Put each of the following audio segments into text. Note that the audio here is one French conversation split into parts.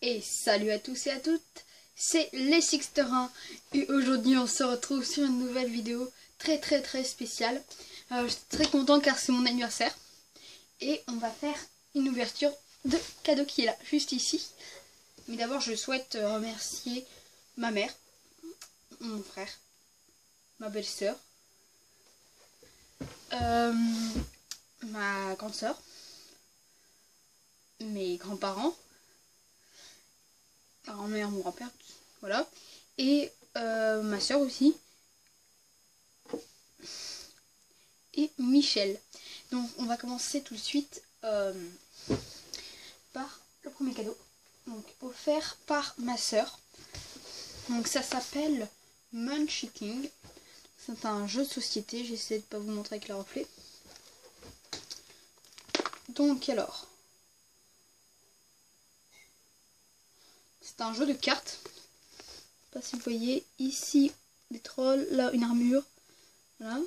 Et salut à tous et à toutes, c'est les Sixter1 et aujourd'hui on se retrouve sur une nouvelle vidéo très spéciale. Je suis très contente car c'est mon anniversaire et on va faire une ouverture de cadeau qui est là, juste ici. Mais d'abord je souhaite remercier ma mère, mon frère, ma belle-sœur, ma grande sœur, mes grands-parents, ma grand-mère, mon grand-père, voilà, et ma soeur aussi, et Michel. Donc on va commencer tout de suite par le premier cadeau, donc offert par ma soeur. Donc ça s'appelle Munchkin. C'est un jeu de société, j'essaie de pas vous montrer avec le reflet. Donc alors, c'est un jeu de cartes. Je sais pas si vous voyez, ici des trolls, là une armure. Voilà.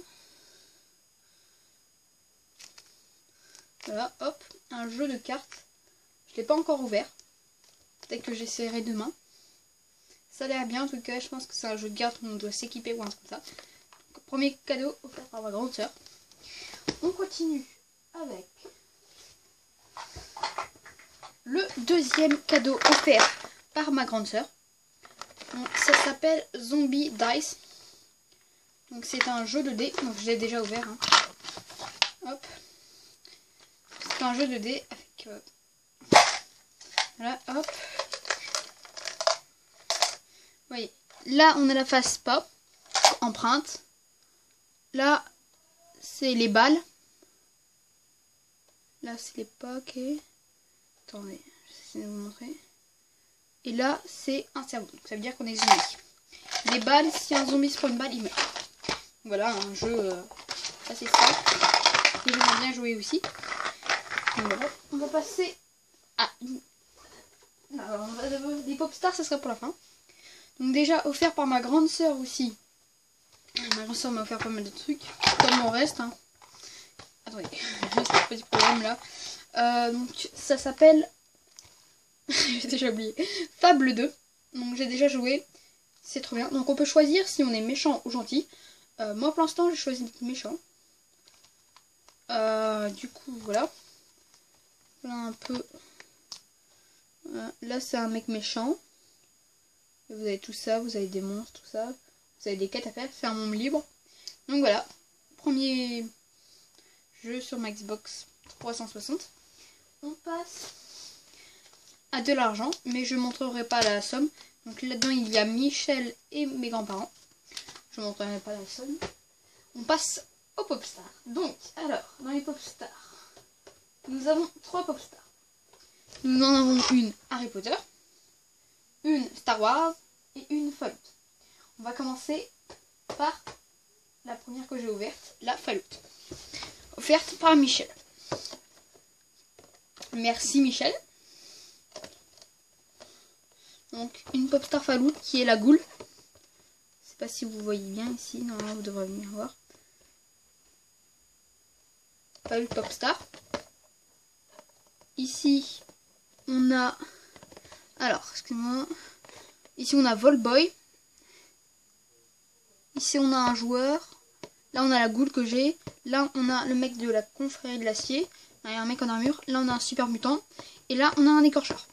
Voilà, hop, un jeu de cartes. Je l'ai pas encore ouvert. Peut-être que j'essaierai demain. Ça a l'air bien en tout cas, je pense que c'est un jeu de cartes où on doit s'équiper ou un truc comme ça. Donc, premier cadeau offert par ma grande sœur. On continue avec le deuxième cadeau offert par ma grande sœur. Donc, ça s'appelle Zombie Dice. Donc c'est un jeu de dés. Donc je l'ai déjà ouvert. Hein. Hop. C'est un jeu de dés avec voilà, hop. Vous voyez. Là on a la face pop, empreinte. Là c'est les balles. Là c'est les paquets. Attendez, j'essaie de vous montrer. Et là c'est un cerveau. Donc ça veut dire qu'on est zombie. Les balles, si un zombie se prend une balle, il meurt. Voilà un jeu assez simple. Que j'aimerais bien jouer aussi. Donc voilà, on va passer à des pop stars, ça sera pour la fin. Donc déjà offert par ma grande sœur aussi. Ma grande sœur m'a offert pas mal de trucs, comme mon reste. Hein. Attendez, juste un petit problème là. Donc ça s'appelle, j'ai déjà oublié, Fable 2. Donc j'ai déjà joué, c'est trop bien. Donc on peut choisir si on est méchant ou gentil. Moi pour l'instant j'ai choisi d'être méchant. Du coup voilà. Voilà un peu. Là c'est un mec méchant. Vous avez tout ça, vous avez des monstres, tout ça. Vous avez des quêtes à faire, c'est un monde libre. Donc voilà. Premier jeu sur ma Xbox 360. On passe à de l'argent, mais je ne montrerai pas la somme. Donc là-dedans il y a Michel et mes grands-parents. Je ne montrerai pas la somme. On passe aux pop stars. Donc, alors, dans les pop stars, nous avons 3 pop stars. Nous en avons une Harry Potter, une Star Wars et une Fallout. On va commencer par la première que j'ai ouverte, la Fallout. Offerte par Michel. Merci Michel. Donc, une pop star Fallout qui est la Goule. Je sais pas si vous voyez bien ici, normalement vous devrez venir voir. Fallout pop star. Ici, on a... Alors, excusez-moi. Ici, on a Volboy. Ici, on a un joueur. Là, on a la Goule que j'ai. Là, on a le mec de la confrérie de l'acier. Là, il y a un mec en armure. Là, on a un super mutant. Et là, on a un écorcheur.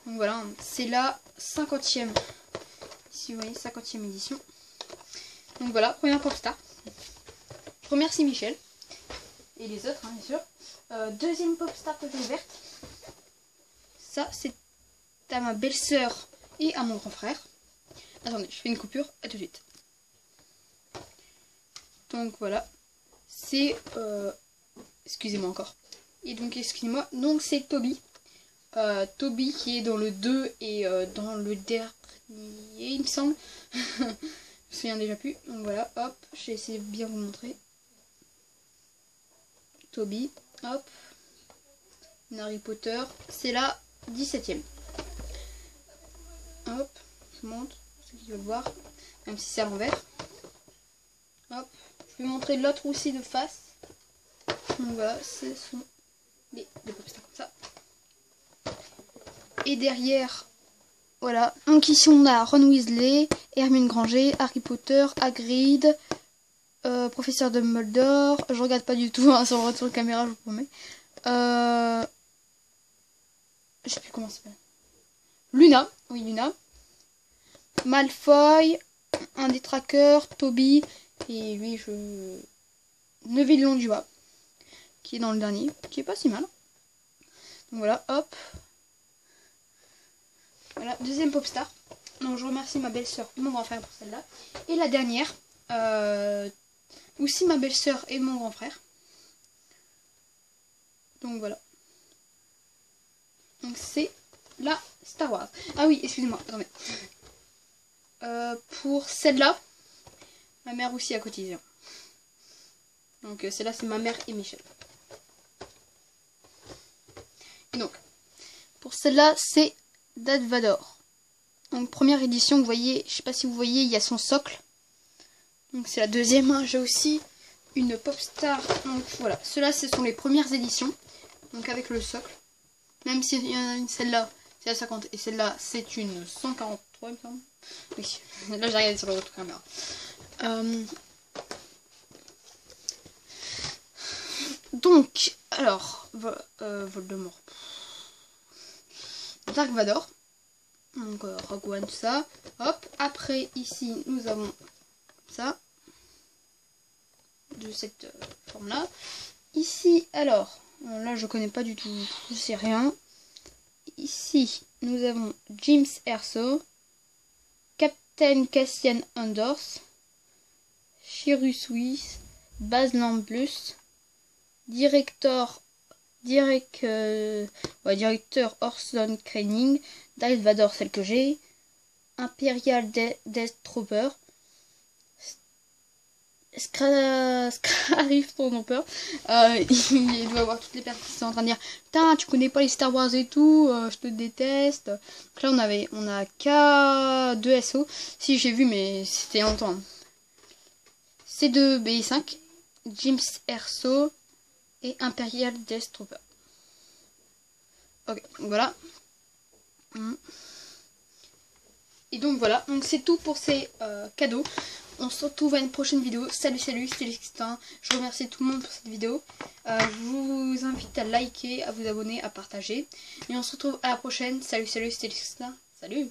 Donc voilà, c'est la 50e. Ici, vous voyez, 50e édition. Donc voilà, première pop star. Je remercie Michel. Et les autres, hein, bien sûr. Deuxième pop star que j'ai ouverte. Ça, c'est à ma belle-sœur et à mon grand frère. Attendez, je fais une coupure. À tout de suite. Donc voilà. C'est... excusez-moi encore. Et donc, excusez-moi. Donc, c'est Toby. Toby qui est dans le 2 et dans le dernier, il me semble. Je me souviens déjà plus. Donc voilà, hop. J'ai essayé de bien vous montrer. Toby, hop. Harry Potter. C'est la 17e. Hop, je montre, ceux qui veulent voir, même si c'est à l'envers. Hop, je vais montrer l'autre aussi de face. Donc voilà, ce sont des pop stars comme ça. Et derrière, voilà. Donc ici on a Ron Weasley, Hermione Granger, Harry Potter, Hagrid, Professeur Dumbledore. Je regarde pas du tout hein, sur le retour de caméra, je vous promets. Je sais plus comment ça s'appelle. Luna, oui Luna. Malfoy, un des trackers, Toby, et lui Neville Londubat, qui est dans le dernier, qui est pas si mal. Donc voilà, hop. Voilà, deuxième pop star. Donc je remercie ma belle-sœur et mon grand frère pour celle-là. Et la dernière, aussi ma belle-sœur et mon grand frère. Donc voilà. Donc c'est la Star Wars. Ah oui, excusez-moi, attendez. Pour celle-là, ma mère aussi a cotisé. Donc celle-là c'est ma mère et Michel. Et donc, pour celle-là c'est Darth Vader. Donc première édition, vous voyez, je sais pas si vous voyez, il y a son socle. Donc c'est la deuxième, hein. J'ai aussi une pop star. Donc voilà, ceux-là ce sont les premières éditions. Donc avec le socle. Même s'il y en a une, celle-là c'est la 50 et celle-là c'est une 143 il me semble. Oui, là j'ai regardé sur le retour caméra. Donc, alors, Voldemort. Dark Vador. Donc Rogue One, tout ça. Hop. Après, ici, nous avons ça. De cette forme-là. Ici, alors, là, je connais pas du tout. Je sais rien. Ici, nous avons James Erso. Captain Cassian Andors. Chirus Weiss. Baz Luhrmann. Directeur Orson Krenning, Darth Vader, celle que j'ai, Imperial Death Trooper, Scarif Trooper. Il doit avoir toutes les personnes qui sont en train de dire putain tu connais pas les Star Wars et tout, je te déteste. Donc là on a K2SO, si j'ai vu mais c'était longtemps. C2BI5, James Erso et Imperial Death Trooper. Ok, voilà. Et donc voilà, donc c'est tout pour ces cadeaux. On se retrouve à une prochaine vidéo. Salut, c'était Lextin. Je remercie tout le monde pour cette vidéo. Je vous invite à liker, à vous abonner, à partager. Et on se retrouve à la prochaine. Salut, c'était Lextin. Salut.